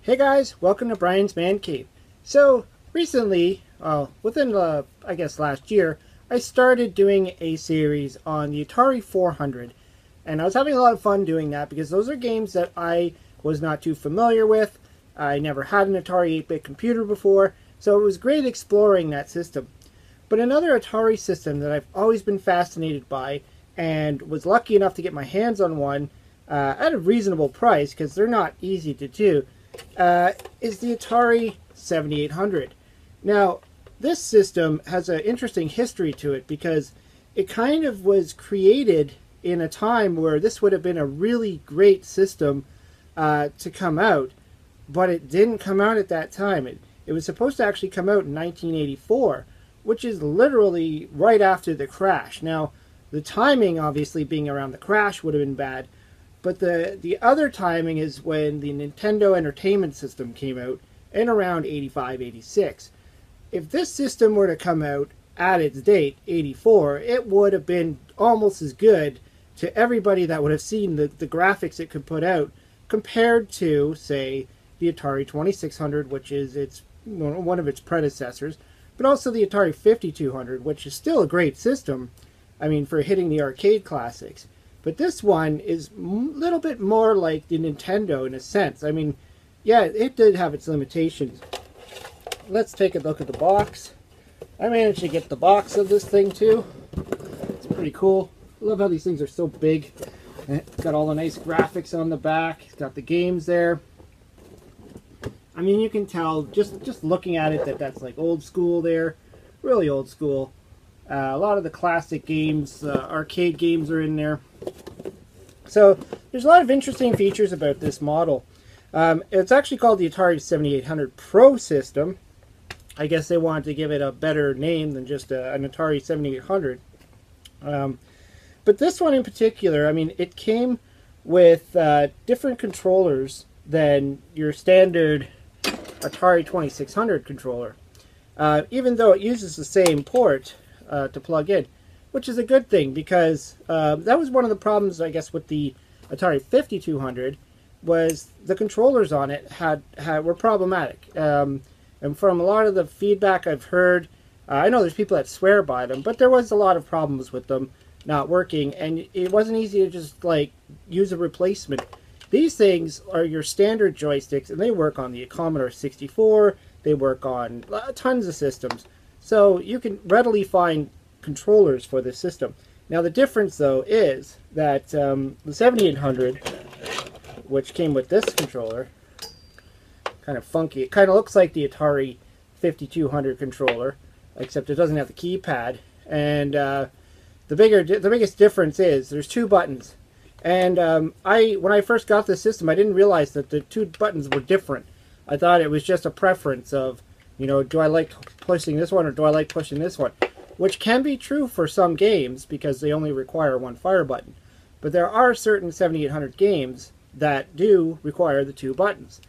Hey guys, welcome to Brian's Man Cave. So recently, within I guess last year, I started doing a series on the Atari 400, and I was having a lot of fun doing that because those are games that I was not too familiar with. I never had an Atari 8-bit computer before, so it was great exploring that system. But another Atari system that I've always been fascinated by, and was lucky enough to get my hands on one at a reasonable price because they're not easy to do, is the Atari 7800. Now, this system has an interesting history to it because it kind of was created in a time where this would have been a really great system to come out, but it didn't come out at that time. It was supposed to actually come out in 1984, which is literally right after the crash. Now, the timing, obviously, being around the crash would have been bad, but the other timing is when the Nintendo Entertainment System came out in around 85, 86. If this system were to come out at its date, 84, it would have been almost as good to everybody that would have seen the graphics it could put out compared to, say, the Atari 2600, which is one of its predecessors, but also the Atari 5200, which is still a great system, I mean, for hitting the arcade classics. But this one is a little bit more like the Nintendo in a sense. I mean, yeah, it did have its limitations. Let's take a look at the box. I managed to get the box of this thing too. It's pretty cool. I love how these things are so big. It's got all the nice graphics on the back. It's got the games there. I mean, you can tell just looking at it that's like old school there. Really old school. A lot of the classic games, arcade games are in there. So there's a lot of interesting features about this model. It's actually called the Atari 7800 ProSystem. I guess they wanted to give it a better name than just an Atari 7800. But this one in particular, I mean, it came with different controllers than your standard Atari 2600 controller. Even though it uses the same port to plug in, which is a good thing because that was one of the problems, I guess, with the Atari 5200 was the controllers on it were problematic. And from a lot of the feedback I've heard, I know there's people that swear by them, but there was a lot of problems with them not working, and it wasn't easy to just like use a replacement. These things are your standard joysticks, and they work on the Commodore 64. They work on tons of systems. So you can readily find controllers for this system. Now the difference though is that the 7800, which came with this controller, kind of funky. It kind of looks like the Atari 5200 controller, except it doesn't have the keypad. And the biggest difference is there's two buttons. And when I first got this system, I didn't realize that the two buttons were different. I thought it was just a preference of, you know, do I like pushing this one or do I like pushing this one? Which can be true for some games because they only require one fire button. But there are certain 7800 games that do require the two buttons.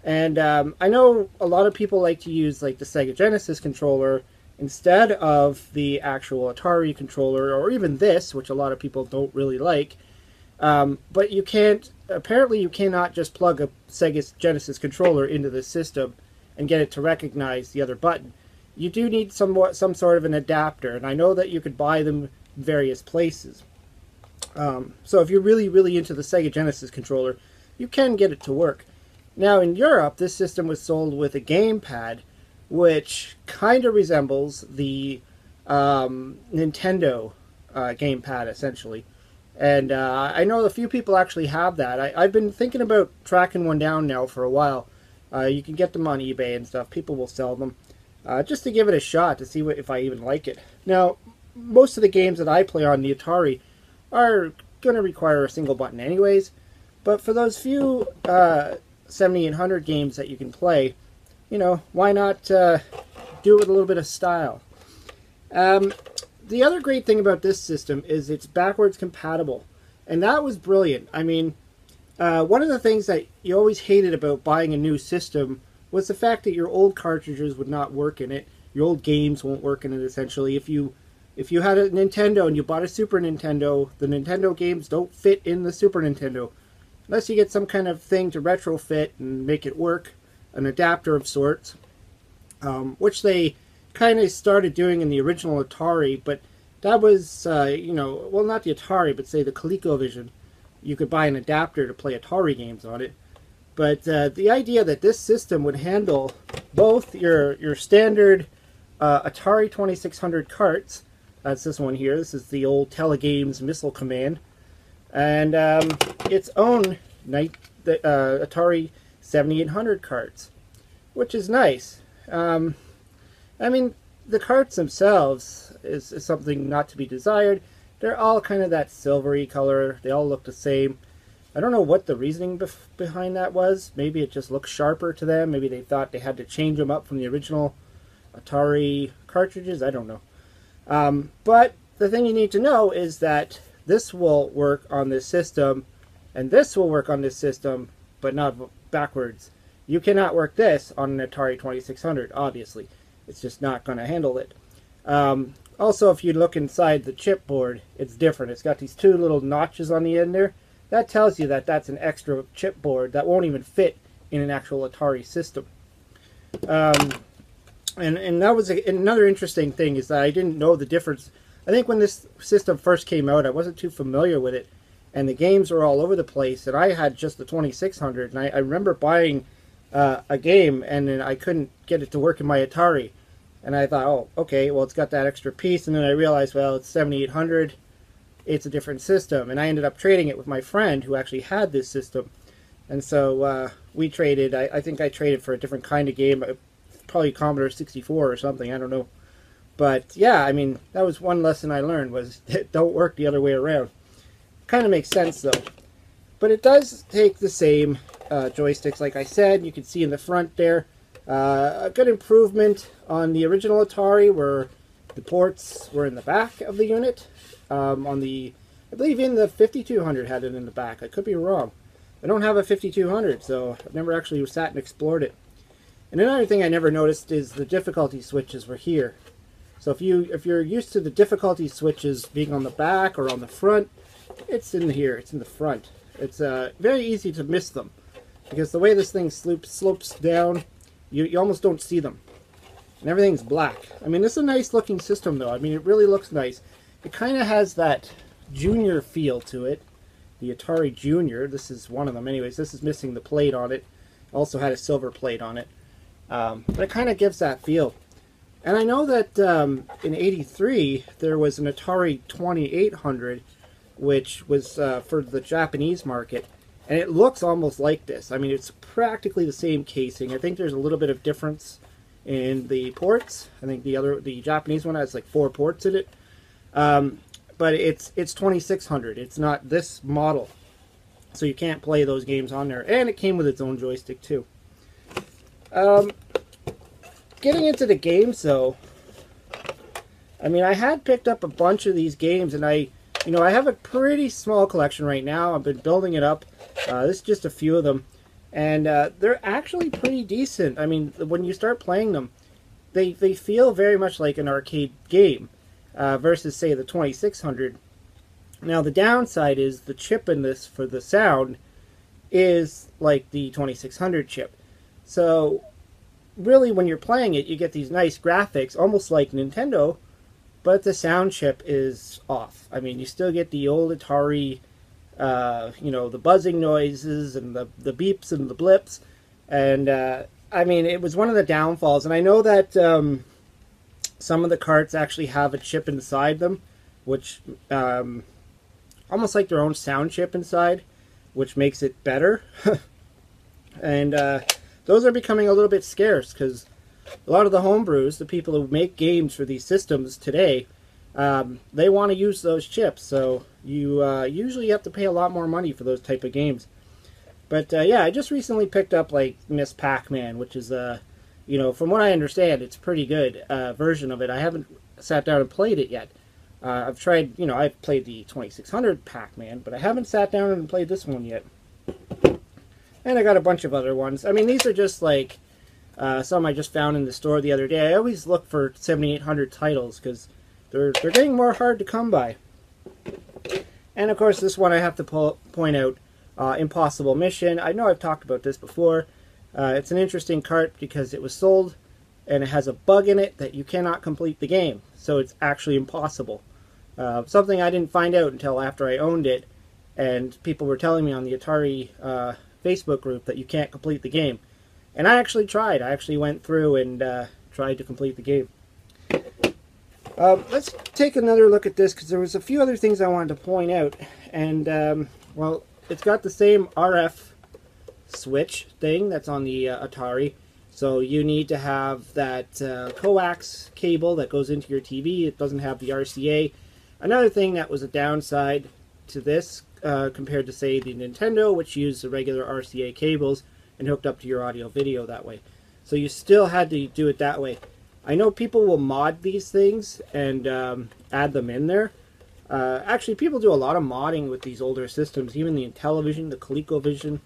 And I know a lot of people like to use like the Sega Genesis controller instead of the actual Atari controller, or even this, which a lot of people don't really like. But you can't, apparently you cannot just plug a Sega Genesis controller into the system and get it to recognize the other button. You do need some sort of an adapter, and I know that you could buy them in various places. So if you're really, really into the Sega Genesis controller, you can get it to work. Now in Europe, this system was sold with a gamepad, which kind of resembles the Nintendo gamepad, essentially. And I know a few people actually have that. I've been thinking about tracking one down now for a while. You can get them on eBay and stuff. People will sell them. Just to give it a shot to see if I even like it. Now, most of the games that I play on the Atari are going to require a single button anyways. But for those few 7800 games that you can play, you know, why not do it with a little bit of style? The other great thing about this system is it's backwards compatible. And that was brilliant. I mean, one of the things that you always hated about buying a new system was the fact that your old cartridges would not work in it. Your old games won't work in it, essentially. If you had a Nintendo and you bought a Super Nintendo, the Nintendo games don't fit in the Super Nintendo. Unless you get some kind of thing to retrofit and make it work. an adapter of sorts, which they kind of started doing in the original Atari, but that was, well, not the Atari, but say the ColecoVision. You could buy an adapter to play Atari games on it. But the idea that this system would handle both your standard Atari 2600 carts, that's this one here, this is the old Telegames Missile Command, and its own Atari 7800 carts, which is nice. I mean, the carts themselves is something not to be desired. They're all kind of that silvery color. They all look the same. I don't know what the reasoning behind that was. Maybe it just looks sharper to them. Maybe they thought they had to change them up from the original Atari cartridges. I don't know. But the thing you need to know is that this will work on this system, and this will work on this system, but not backwards. You cannot work this on an Atari 2600, obviously. It's just not going to handle it. Also, if you look inside the chipboard, it's different. It's got these two little notches on the end there. That tells you that that's an extra chipboard that won't even fit in an actual Atari system. And that was another interesting thing, is that I didn't know the difference. I think when this system first came out, I wasn't too familiar with it, and the games were all over the place, and I had just the 2600, and I remember buying a game, and then I couldn't get it to work in my Atari. And I thought, oh, okay, well, it's got that extra piece. And then I realized, well, it's 7800. It's a different system. And I ended up trading it with my friend who actually had this system. And so we traded. I think I traded for a different kind of game, probably Commodore 64 or something. I don't know. But, yeah, I mean, that was one lesson I learned, was it don't work the other way around. Kind of makes sense, though. But it does take the same joysticks, like I said. You can see in the front there. A good improvement on the original Atari, where the ports were in the back of the unit. I believe in the 5200 had it in the back. I could be wrong. I don't have a 5200, so I've never actually sat and explored it. And another thing I never noticed is the difficulty switches were here. So if you're used to the difficulty switches being on the back or on the front, it's in here. It's in the front. It's very easy to miss them, because the way this thing slopes down, you almost don't see them. And everything's black. I mean, this is a nice looking system, though. I mean, it really looks nice. It kind of has that Junior feel to it. The Atari Junior. This is one of them. Anyways, this is missing the plate on it. Also had a silver plate on it. But it kind of gives that feel. And I know that in '83, there was an Atari 2800, which was for the Japanese market. And it looks almost like this. I mean, it's practically the same casing. I think there's a little bit of difference in the ports. I think the Japanese one has like 4 ports in it. But it's 2600. It's not this model. So you can't play those games on there. And it came with its own joystick too. Getting into the games though, I mean, I had picked up a bunch of these games, and I have a pretty small collection right now. I've been building it up. This is just a few of them, and they're actually pretty decent. I mean, when you start playing them, they feel very much like an arcade game versus, say, the 2600. Now, the downside is the chip in this for the sound is like the 2600 chip. So, really, when you're playing it, you get these nice graphics, almost like Nintendo, but the sound chip is off. I mean, you still get the old Atari, the buzzing noises and the beeps and the blips. And, I mean, it was one of the downfalls. And I know that some of the carts actually have a chip inside them, which, almost like their own sound chip inside, which makes it better. And those are becoming a little bit scarce, because a lot of the homebrews, the people who make games for these systems today, they want to use those chips. So you usually have to pay a lot more money for those type of games. But yeah, I just recently picked up like Miss Pac-Man, which is from what I understand, it's a pretty good version of it. I haven't sat down and played it yet. I've tried, I've played the 2600 Pac-Man, but I haven't sat down and played this one yet. And I got a bunch of other ones. I mean, these are just like some I just found in the store the other day. I always look for 7800 titles because they're getting more hard to come by. And of course, this one I have to point out, Impossible Mission. I know I've talked about this before. It's an interesting cart because it was sold and it has a bug in it that you cannot complete the game. So it's actually impossible. Something I didn't find out until after I owned it, and people were telling me on the Atari Facebook group that you can't complete the game. And I actually tried. I actually went through and tried to complete the game. Let's take another look at this because there was a few other things I wanted to point out. And, well, it's got the same RF switch thing that's on the Atari. So you need to have that coax cable that goes into your TV. It doesn't have the RCA. Another thing that was a downside to this compared to, say, the Nintendo, which used the regular RCA cables and hooked up to your audio video that way. So you still had to do it that way. I know people will mod these things and add them in there. Actually, people do a lot of modding with these older systems, even the Intellivision, the ColecoVision,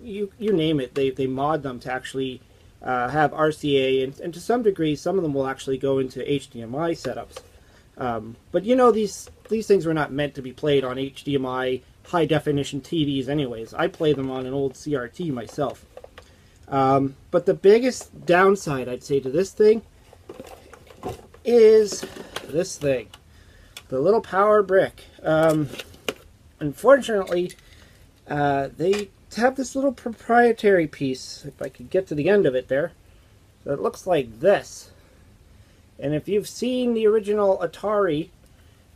you name it. They mod them to actually have RCA, and to some degree, some of them will actually go into HDMI setups. But you know, these things were not meant to be played on HDMI high-definition TVs anyways. I play them on an old CRT myself. But the biggest downside, I'd say, to this thing is this thing. The little power brick. Unfortunately, they have this little proprietary piece, if I could get to the end of it there, that looks like this. And if you've seen the original Atari,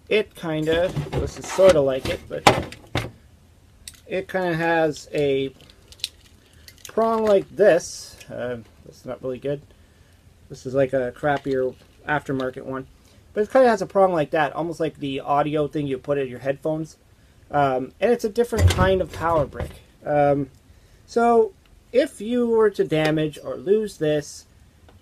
it kind of, this is sort of like it, but it kind of has a prong like this. That's not really good. This is like a crappier aftermarket one. But it kind of has a prong like that, almost like the audio thing you put in your headphones. And it's a different kind of power brick. So if you were to damage or lose this,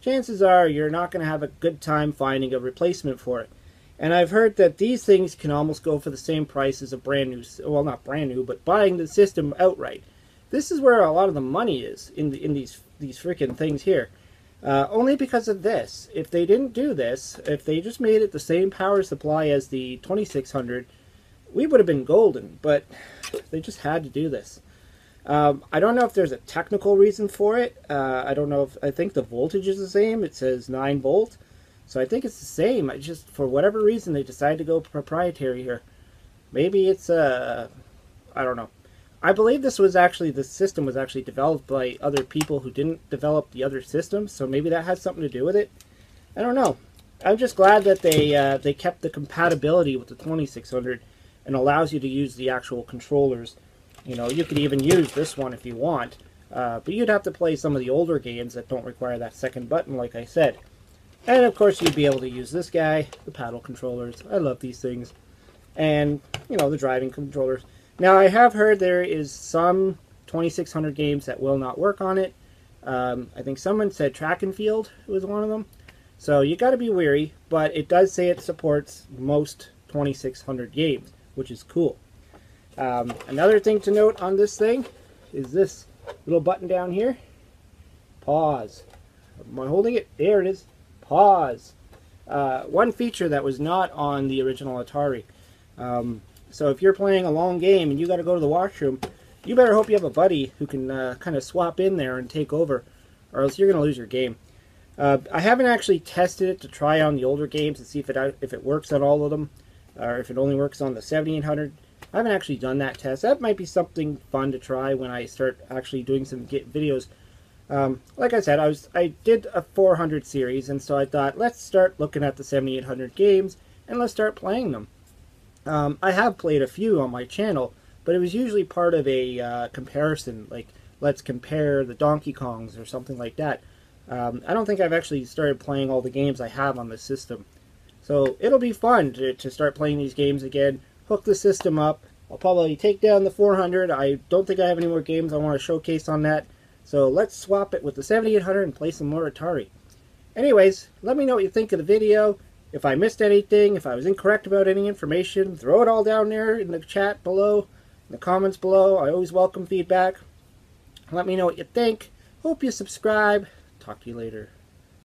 chances are you're not going to have a good time finding a replacement for it. And I've heard that these things can almost go for the same price as a brand new, well, not brand new, but buying the system outright. This is where a lot of the money is in these freaking things here. Only because of this. If they didn't do this, if they just made it the same power supply as the 2600, we would have been golden, but they just had to do this. I don't know if there's a technical reason for it. I don't know if, I think the voltage is the same. It says 9 volt. So I think it's the same. I just, for whatever reason, they decided to go proprietary here. Maybe it's, I don't know. I believe this was actually, the system was actually developed by other people who didn't develop the other systems. So maybe that has something to do with it. I don't know. I'm just glad that they kept the compatibility with the 2600 and allows you to use the actual controllers. You know, you could even use this one if you want, but you'd have to play some of the older games that don't require that second button, like I said. And of course, you'd be able to use this guy, the paddle controllers. I love these things. And, you know, the driving controllers. Now, I have heard there is some 2600 games that will not work on it. I think someone said Track and Field was one of them. So you got to be wary, but it does say it supports most 2600 games, which is cool. Another thing to note on this thing is this little button down here. Pause. Am I holding it? There it is. Pause. One feature that was not on the original Atari. So if you're playing a long game and you got to go to the washroom, you better hope you have a buddy who can kind of swap in there and take over, or else you're going to lose your game. I haven't actually tested it to try on the older games to see if it works on all of them, or if it only works on the 7800. I haven't actually done that test. That might be something fun to try when I start actually doing some videos. Like I said, I did a 400 series, and so I thought, let's start looking at the 7800 games, and let's start playing them. I have played a few on my channel, but it was usually part of a comparison, like let's compare the Donkey Kongs or something like that. I don't think I've actually started playing all the games I have on the system. So it'll be fun to start playing these games again, hook the system up. I'll probably take down the 400. I don't think I have any more games I want to showcase on that. So let's swap it with the 7800 and play some more Atari. Anyways, let me know what you think of the video. If I missed anything, if I was incorrect about any information, throw it all down there in the chat below, in the comments below. I always welcome feedback. Let me know what you think. Hope you subscribe. Talk to you later.